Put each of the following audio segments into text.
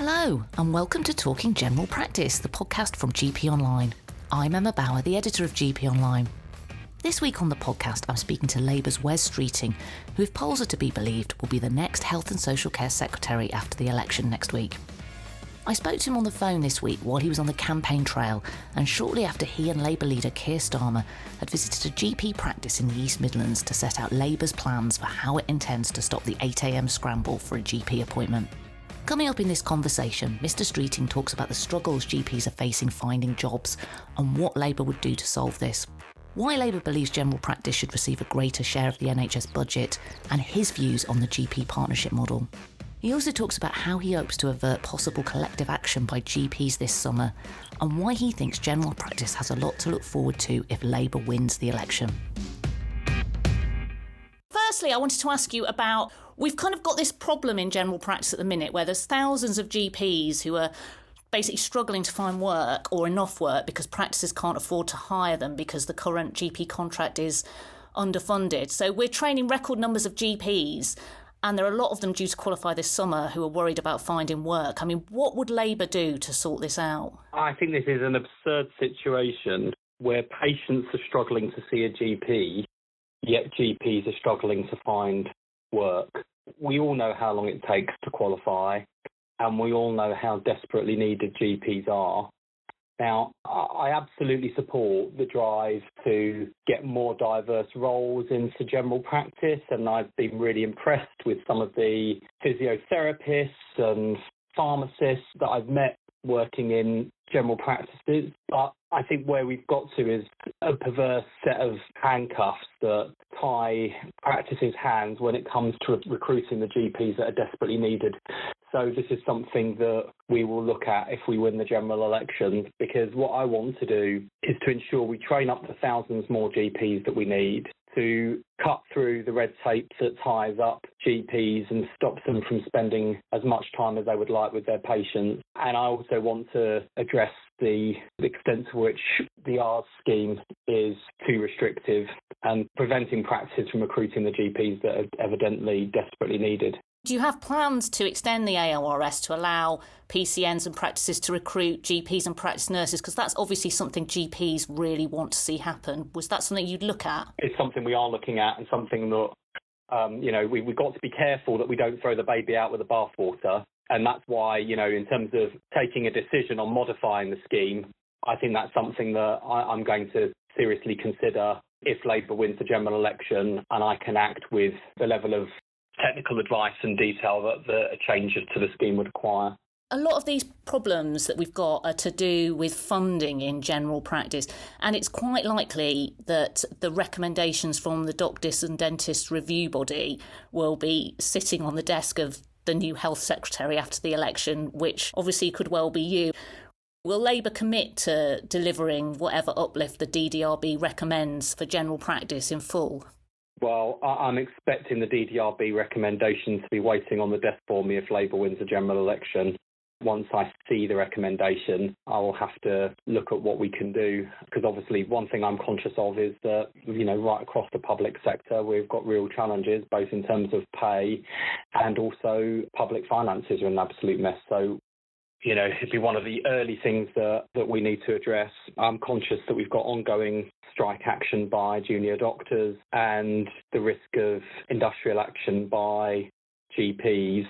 Hello, and welcome to Talking General Practice, the podcast from GP Online. I'm Emma Bauer, the editor of GP Online. This week on the podcast, I'm speaking to Labour's Wes Streeting, who, if polls are to be believed, will be the next Health and Social Care Secretary after the election next week. I spoke to him on the phone this week while he was on the campaign trail, and shortly after he and Labour leader Keir Starmer had visited a GP practice in the East Midlands to set out Labour's plans for how it intends to stop the 8 a.m. scramble for a GP appointment. Coming up in this conversation, Mr Streeting talks about the struggles GPs are facing finding jobs and what Labour would do to solve this, why Labour believes general practice should receive a greater share of the NHS budget, and his views on the GP partnership model. He also talks about how he hopes to avert possible collective action by GPs this summer and why he thinks general practice has a lot to look forward to if Labour wins the election. Firstly, I wanted to ask you about, we've kind of got this problem in general practice at the minute where there's thousands of GPs who are basically struggling to find work or enough work because practices can't afford to hire them because the current GP contract is underfunded. So we're training record numbers of GPs, and there are a lot of them due to qualify this summer who are worried about finding work. I mean, what would Labour do to sort this out? I think this is an absurd situation where patients are struggling to see a GP, yet GPs are struggling to find work. We all know how long it takes to qualify, and we all know how desperately needed GPs are. Now, I absolutely support the drive to get more diverse roles into general practice, and I've been really impressed with some of the physiotherapists and pharmacists that I've met working in general practices. But I think where we've got to is a perverse set of handcuffs that tie practices' hands when it comes to recruiting the GPs that are desperately needed. So this is something that we will look at if we win the general election, because what I want to do is to ensure we train up the thousands more GPs that we need, to cut through the red tape that ties up GPs and stops them from spending as much time as they would like with their patients. And I also want to address the extent to which the ARS scheme is too restrictive and preventing practices from recruiting the GPs that are evidently desperately needed. Do you have plans to extend the AORS to allow PCNs and practices to recruit GPs and practice nurses? Because that's obviously something GPs really want to see happen. Was that something you'd look at? It's something we are looking at, and something that, we've got to be careful that we don't throw the baby out with the bathwater. And that's why, in terms of taking a decision on modifying the scheme, I think that's something that I'm going to seriously consider if Labour wins the general election and I can act with the level of technical advice and detail that the changes to the scheme would require. A lot of these problems that we've got are to do with funding in general practice, and it's quite likely that the recommendations from the Doctors and Dentists Review Body will be sitting on the desk of the new Health Secretary after the election, which obviously could well be you. Will Labour commit to delivering whatever uplift the DDRB recommends for general practice in full? Well, I'm expecting the DDRB recommendation to be waiting on the desk for me if Labour wins the general election. Once I see the recommendation, I will have to look at what we can do, because obviously one thing I'm conscious of is that, right across the public sector, we've got real challenges, both in terms of pay and also public finances are an absolute mess. So, it'd be one of the early things that we need to address. I'm conscious that we've got ongoing strike action by junior doctors and the risk of industrial action by GPs.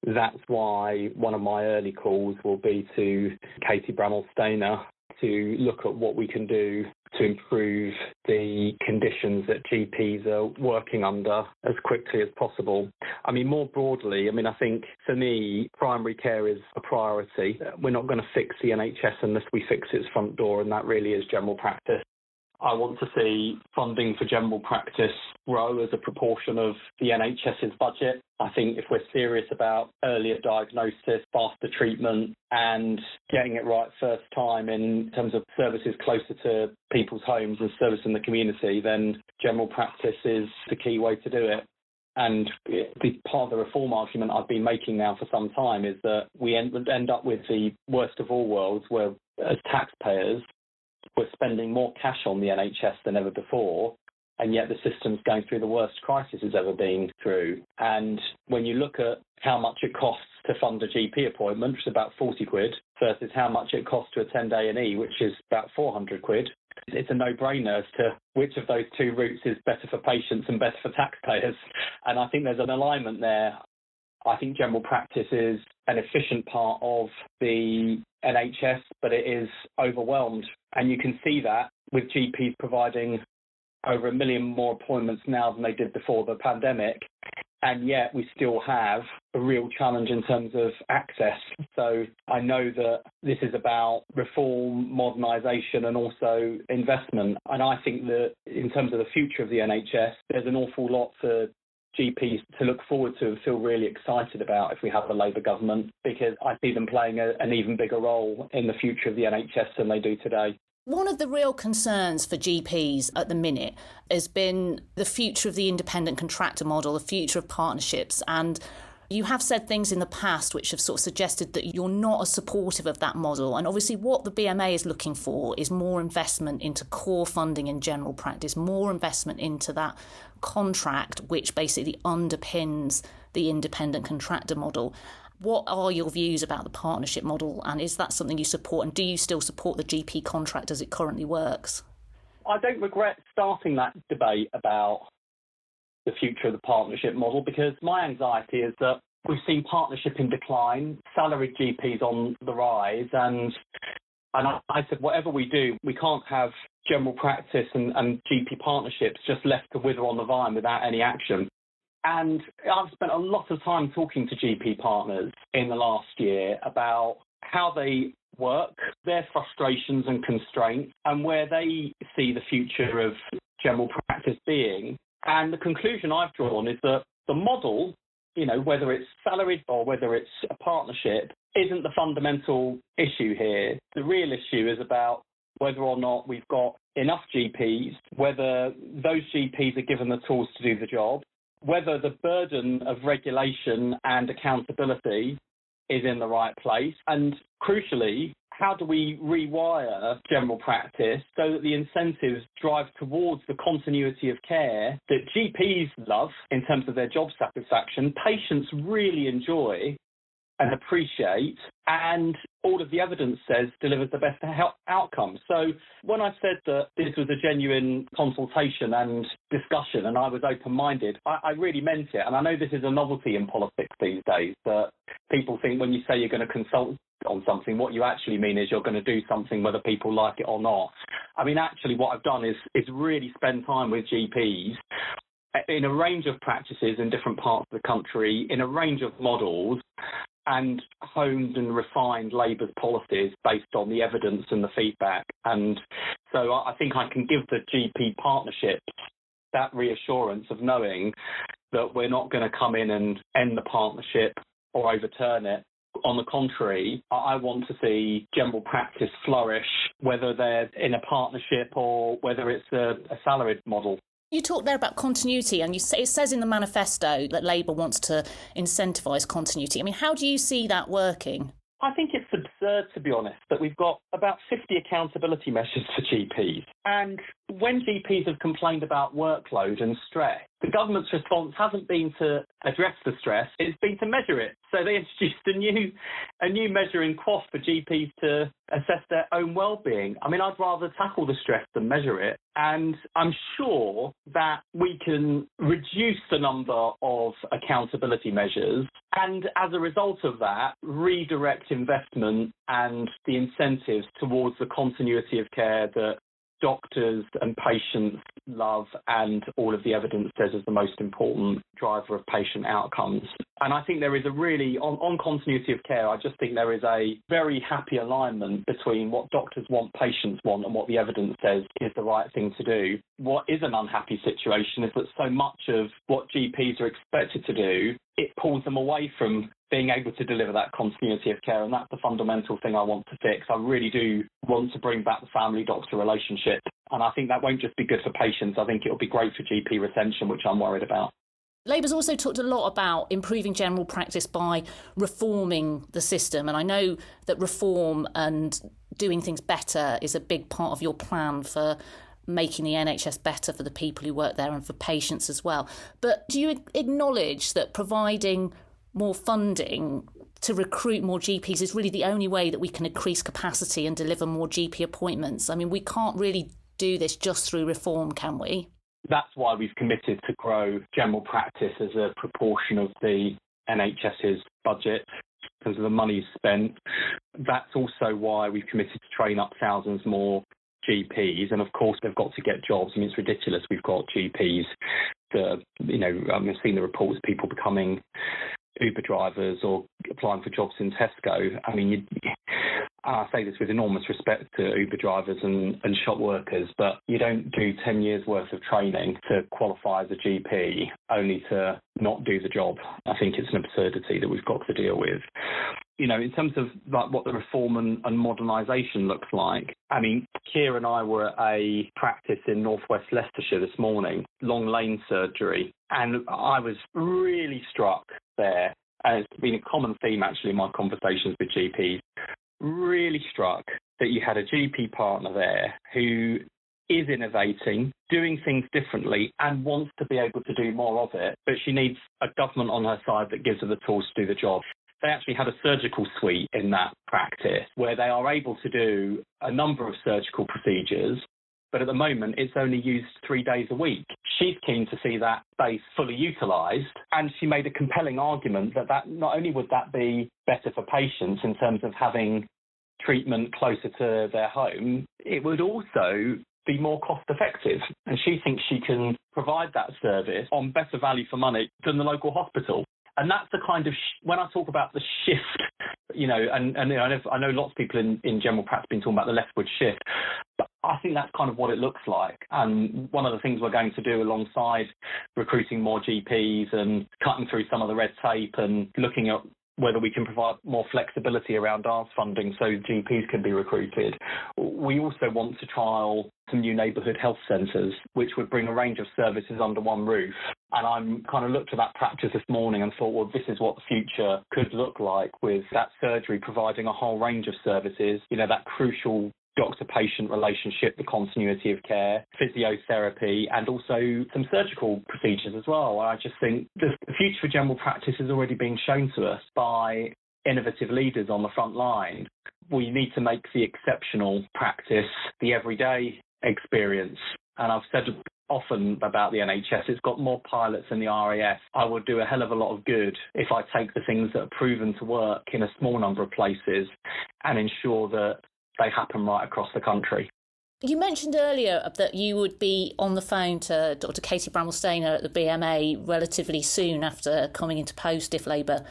That's why one of my early calls will be to Katie Bramall-Stainer to look at what we can do to improve the conditions that GPs are working under as quickly as possible. I mean, more broadly, I think for me, primary care is a priority. We're not going to fix the NHS unless we fix its front door, and that really is general practice. I want to see funding for general practice grow as a proportion of the NHS's budget. I think if we're serious about earlier diagnosis, faster treatment, and getting it right first time in terms of services closer to people's homes and service in the community, then general practice is the key way to do it. And the part of the reform argument I've been making now for some time is that we end up with the worst of all worlds, where as taxpayers, we're spending more cash on the NHS than ever before, and yet the system's going through the worst crisis it's ever been through. And when you look at how much it costs to fund a GP appointment, which is about 40 quid, versus how much it costs to attend A&E, which is about 400 quid. It's a no-brainer as to which of those two routes is better for patients and better for taxpayers. And I think there's an alignment there. I think general practice is an efficient part of the NHS, but it is overwhelmed. And you can see that with GPs providing over 1 million more appointments now than they did before the pandemic. And yet we still have a real challenge in terms of access. So I know that this is about reform, modernisation and also investment. And I think that in terms of the future of the NHS, there's an awful lot for GPs to look forward to and feel really excited about if we have a Labour government, because I see them playing an even bigger role in the future of the NHS than they do today. One of the real concerns for GPs at the minute has been the future of the independent contractor model, the future of partnerships. And you have said things in the past which have sort of suggested that you're not as supportive of that model. And obviously what the BMA is looking for is more investment into core funding in general practice, more investment into that contract, which basically underpins the independent contractor model. What are your views about the partnership model, and is that something you support, and do you still support the GP contract as it currently works? I don't regret starting that debate about the future of the partnership model, because my anxiety is that we've seen partnership in decline, salaried GPs on the rise, and I said whatever we do, we can't have general practice and GP partnerships just left to wither on the vine without any action. And I've spent a lot of time talking to GP partners in the last year about how they work, their frustrations and constraints, and where they see the future of general practice being. And the conclusion I've drawn is that the model, whether it's salaried or whether it's a partnership, isn't the fundamental issue here. The real issue is about whether or not we've got enough GPs, whether those GPs are given the tools to do the job, whether the burden of regulation and accountability is in the right place, and crucially, how do we rewire general practice so that the incentives drive towards the continuity of care that GPs love in terms of their job satisfaction, patients really enjoy and appreciate, and all of the evidence says delivers the best outcomes. So when I said that this was a genuine consultation and discussion and I was open-minded, I really meant it. And I know this is a novelty in politics these days, that people think when you say you're going to consult on something, what you actually mean is you're going to do something whether people like it or not. I mean, actually what I've done is really spend time with GPs in a range of practices in different parts of the country, in a range of models, and honed and refined Labour's policies based on the evidence and the feedback. And so I think I can give the GP partnerships that reassurance of knowing that we're not going to come in and end the partnership or overturn it. On the contrary, I want to see general practice flourish, whether they're in a partnership or whether it's a salaried model. You talked there about continuity, and it says in the manifesto that Labour wants to incentivise continuity. I mean, how do you see that working? I think it's absurd, to be honest, that we've got about 50 accountability measures for GPs. And when GPs have complained about workload and stress, the government's response hasn't been to address the stress, it's been to measure it. So they introduced a new measuring quaff for GPs to assess their own well-being. I mean, I'd rather tackle the stress than measure it. And I'm sure that we can reduce the number of accountability measures and, as a result of that, redirect investment and the incentives towards the continuity of care that doctors and patients love, and all of the evidence says is the most important driver of patient outcomes. And I think there is a really, on continuity of care, I just think there is a very happy alignment between what doctors want, patients want, and what the evidence says is the right thing to do. What is an unhappy situation is that so much of what GPs are expected to do, it pulls them away from being able to deliver that continuity of care, and that's the fundamental thing I want to fix. I really do want to bring back the family-doctor relationship, and I think that won't just be good for patients, I think it'll be great for GP retention, which I'm worried about. Labour's also talked a lot about improving general practice by reforming the system, and I know that reform and doing things better is a big part of your plan for making the NHS better for the people who work there and for patients as well. But do you acknowledge that providing more funding to recruit more GPs is really the only way that we can increase capacity and deliver more GP appointments. I mean, we can't really do this just through reform, can we? That's why we've committed to grow general practice as a proportion of the NHS's budget because of the money spent. That's also why we've committed to train up thousands more GPs, and of course they've got to get jobs. I mean, it's ridiculous. We've got GPs that, I've seen the reports of people becoming Uber drivers or applying for jobs in Tesco. I mean, I say this with enormous respect to Uber drivers and shop workers, but you don't do 10 years worth of training to qualify as a GP only to not do the job. I think it's an absurdity that we've got to deal with. In terms of like what the reform and modernisation looks like, I mean, Keir and I were at a practice in northwest Leicestershire this morning, long lane surgery, and I was really struck there, and it's been a common theme actually in my conversations with GPs, really struck that you had a GP partner there who is innovating, doing things differently and wants to be able to do more of it, but she needs a government on her side that gives her the tools to do the job. They actually had a surgical suite in that practice where they are able to do a number of surgical procedures, but at the moment it's only used 3 days a week. She's keen to see that space fully utilised, and she made a compelling argument that not only would that be better for patients in terms of having treatment closer to their home, it would also be more cost effective. And she thinks she can provide that service on better value for money than the local hospital. And that's the kind of, when I talk about the shift, and I know lots of people in general practice have been talking about the leftward shift, but I think that's kind of what it looks like. And one of the things we're going to do alongside recruiting more GPs and cutting through some of the red tape and looking at whether we can provide more flexibility around ARS funding so GPs can be recruited. We also want to trial some new neighbourhood health centres, which would bring a range of services under one roof. And I'm kind of looked at that practice this morning and thought, well, this is what the future could look like, with that surgery providing a whole range of services, that crucial doctor-patient relationship, the continuity of care, physiotherapy, and also some surgical procedures as well. I just think the future for general practice is already being shown to us by innovative leaders on the front line. We need to make the exceptional practice the everyday experience. And I've said often about the NHS, it's got more pilots than the RAF. I would do a hell of a lot of good if I take the things that are proven to work in a small number of places and ensure that they happen right across the country. You mentioned earlier that you would be on the phone to Dr. Katie Bramall-Stainer at the BMA relatively soon after coming into post if Labour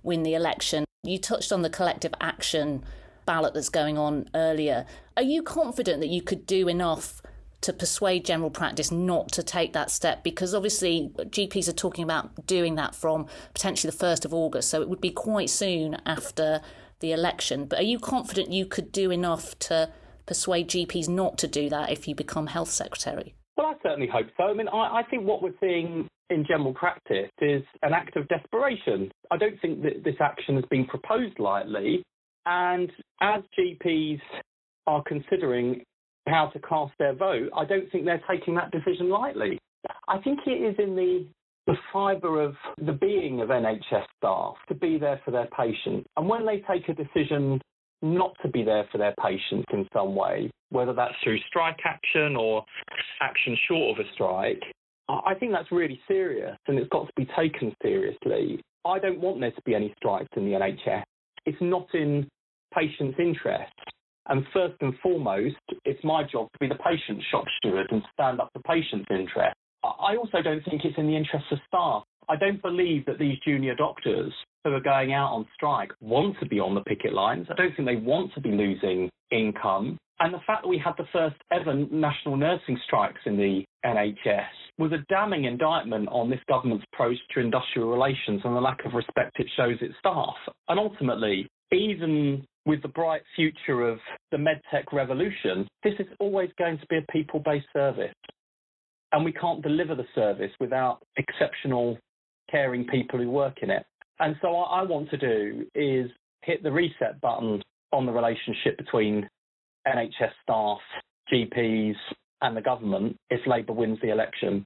win the election. You touched on the collective action ballot that's going on earlier. Are you confident that you could do enough to persuade general practice not to take that step? Because obviously GPs are talking about doing that from potentially the 1st of August, so it would be quite soon after the election. But are you confident you could do enough to persuade GPs not to do that if you become health secretary? Well, I certainly hope so. I mean, I think what we're seeing in general practice is an act of desperation. I don't think that this action has been proposed lightly. And as GPs are considering how to cast their vote, I don't think they're taking that decision lightly. I think it is in the fibre of the being of NHS staff to be there for their patients. And when they take a decision not to be there for their patients in some way, whether that's through strike action or action short of a strike, I think that's really serious and it's got to be taken seriously. I don't want there to be any strikes in the NHS. It's not in patients' interest. And first and foremost, it's my job to be the patient shop steward and stand up for patients' interest. I also don't think it's in the interest of staff. I don't believe that these junior doctors who are going out on strike want to be on the picket lines. I don't think they want to be losing income. And the fact that we had the first ever national nursing strikes in the NHS was a damning indictment on this government's approach to industrial relations and the lack of respect it shows its staff. And ultimately, even with the bright future of the medtech revolution, this is always going to be a people-based service. And we can't deliver the service without exceptional, caring people who work in it. And so what I want to do is hit the reset button on the relationship between NHS staff, GPs and the government if Labour wins the election.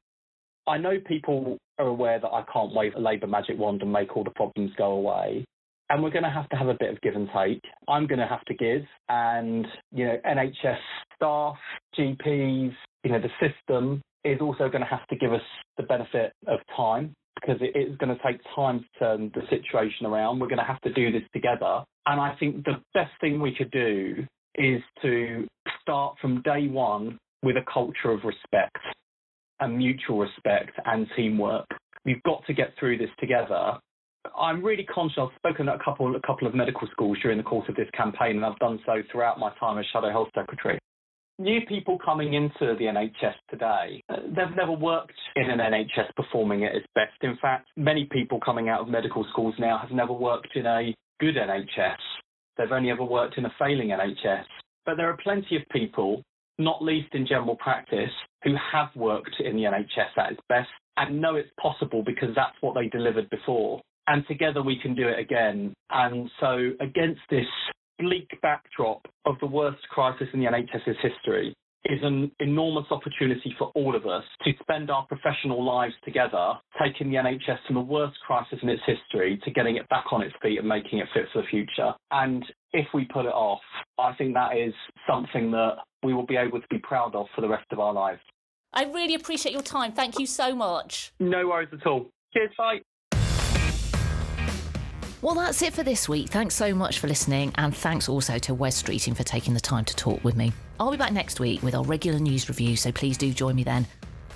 I know people are aware that I can't wave a Labour magic wand and make all the problems go away. and we're going to have a bit of give and take. I'm going to have to give, and, NHS staff, GPs, the system is also going to have to give us the benefit of time, because it is going to take time to turn the situation around. We're going to have to do this together. And I think the best thing we could do is to start from day one with a culture of respect and mutual respect and teamwork. We've got to get through this together. I'm really conscious. I've spoken at a couple of medical schools during the course of this campaign, and I've done so throughout my time as Shadow Health Secretary. New people coming into the NHS today, they've never worked in an NHS performing at its best. In fact, many people coming out of medical schools now have never worked in a good NHS. They've only ever worked in a failing NHS. But there are plenty of people, not least in general practice, who have worked in the NHS at its best and know it's possible because that's what they delivered before. And together we can do it again. And so against this bleak backdrop of the worst crisis in the NHS's history is an enormous opportunity for all of us to spend our professional lives together, taking the NHS from the worst crisis in its history to getting it back on its feet and making it fit for the future. And if we put it off, I think that is something that we will be able to be proud of for the rest of our lives. I really appreciate your time. Thank you so much. No worries at all. Cheers, bye. Well, that's it for this week. Thanks so much for listening, and thanks also to Wes Streeting for taking the time to talk with me. I'll be back next week with our regular news review, so please do join me then.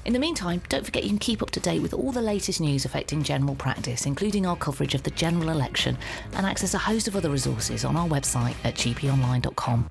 In the meantime, don't forget you can keep up to date with all the latest news affecting general practice, including our coverage of the general election, and access a host of other resources on our website at GPonline.com.